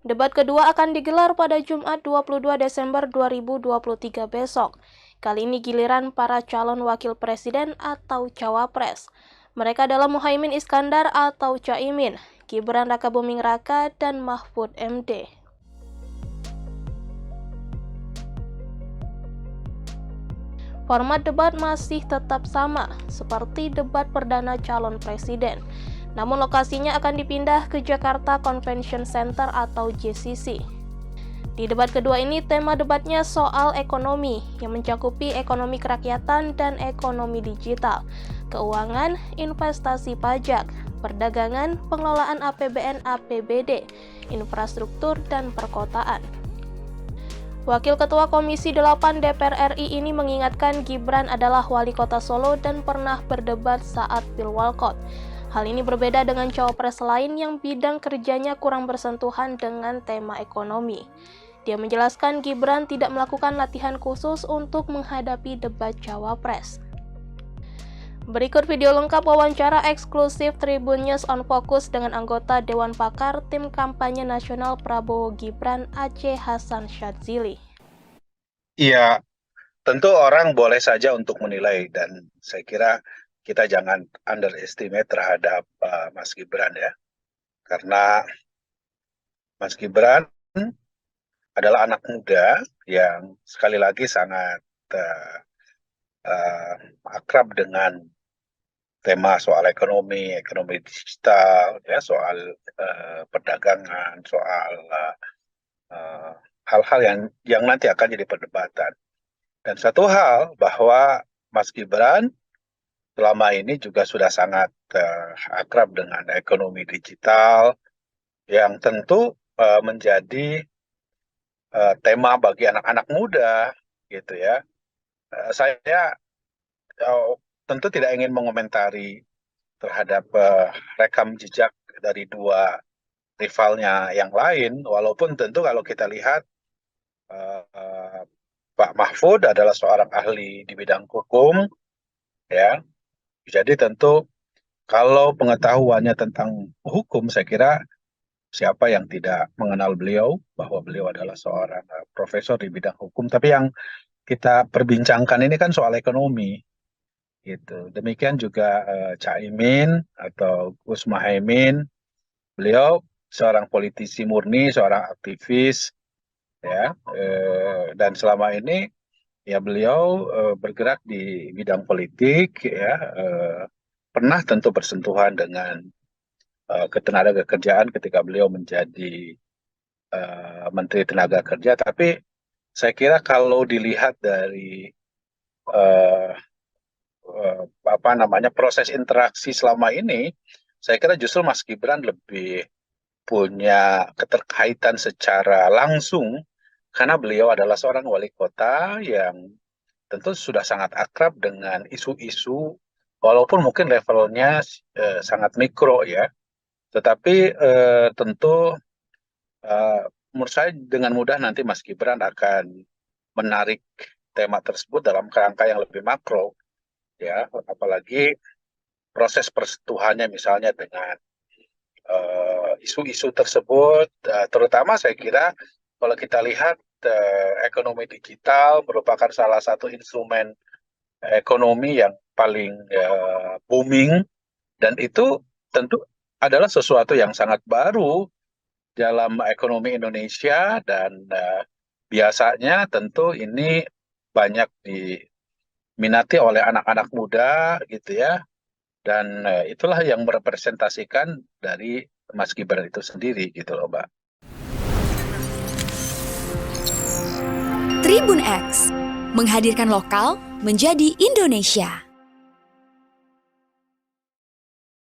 Debat kedua akan digelar pada Jumat 22 Desember 2023 besok. Kali ini giliran para calon wakil presiden atau cawapres. Mereka adalah Muhaimin Iskandar atau Caimin, Gibran Rakabuming Raka, dan Mahfud MD. Format debat masih tetap sama, seperti debat perdana calon presiden. Namun lokasinya akan dipindah ke Jakarta Convention Center atau JCC. Di debat kedua ini, tema debatnya soal ekonomi, yang mencakupi ekonomi kerakyatan dan ekonomi digital, keuangan, investasi pajak, perdagangan, pengelolaan APBN APBD, infrastruktur, dan perkotaan. Wakil Ketua Komisi 8 DPR RI ini mengingatkan Gibran adalah wali kota Solo dan pernah berdebat saat Pilwalkot. Hal ini berbeda dengan cawapres lain yang bidang kerjanya kurang bersentuhan dengan tema ekonomi. Dia menjelaskan Gibran tidak melakukan latihan khusus untuk menghadapi debat cawapres. Berikut video lengkap wawancara eksklusif Tribun News on Focus dengan anggota Dewan Pakar Tim Kampanye Nasional Prabowo Gibran Aceh Hasan Syadzili. Iya, tentu orang boleh saja untuk menilai, dan saya kira kita jangan underestimate terhadap Mas Gibran ya. Karena Mas Gibran adalah anak muda yang sekali lagi sangat akrab dengan tema soal ekonomi digital, ya, soal perdagangan, soal hal-hal yang nanti akan jadi perdebatan. Dan satu hal bahwa Mas Gibran selama ini juga sudah sangat akrab dengan ekonomi digital, yang tentu menjadi tema bagi anak-anak muda, gitu ya. Saya tentu tidak ingin mengomentari terhadap rekam jejak dari dua rivalnya yang lain, walaupun tentu kalau kita lihat Pak Mahfud adalah seorang ahli di bidang hukum, ya. Jadi tentu kalau pengetahuannya tentang hukum, saya kira siapa yang tidak mengenal beliau, bahwa beliau adalah seorang profesor di bidang hukum. Tapi yang kita perbincangkan ini kan soal ekonomi, gitu. Demikian juga Caimin atau Gus Muhaimin, beliau seorang politisi murni, seorang aktivis, ya. Dan selama ini ya beliau bergerak di bidang politik, ya. Pernah tentu bersentuhan dengan ketenagakerjaan ketika beliau menjadi Menteri Tenaga Kerja. Tapi saya kira kalau dilihat dari proses interaksi selama ini, saya kira justru Mas Gibran lebih punya keterkaitan secara langsung karena beliau adalah seorang wali kota yang tentu sudah sangat akrab dengan isu-isu, walaupun mungkin levelnya sangat mikro ya, tetapi tentu menurut saya dengan mudah nanti Mas Gibran akan menarik tema tersebut dalam kerangka yang lebih makro, ya, apalagi proses persentuhannya misalnya dengan isu-isu tersebut, terutama saya kira kalau kita lihat ekonomi digital merupakan salah satu instrumen ekonomi yang paling booming, dan itu tentu adalah sesuatu yang sangat baru dalam ekonomi Indonesia, dan biasanya tentu ini banyak diminati oleh anak-anak muda, gitu ya. Dan itulah yang merepresentasikan dari Mas Gibran itu sendiri, gitu loh, Mbak. Tribun X menghadirkan lokal menjadi Indonesia.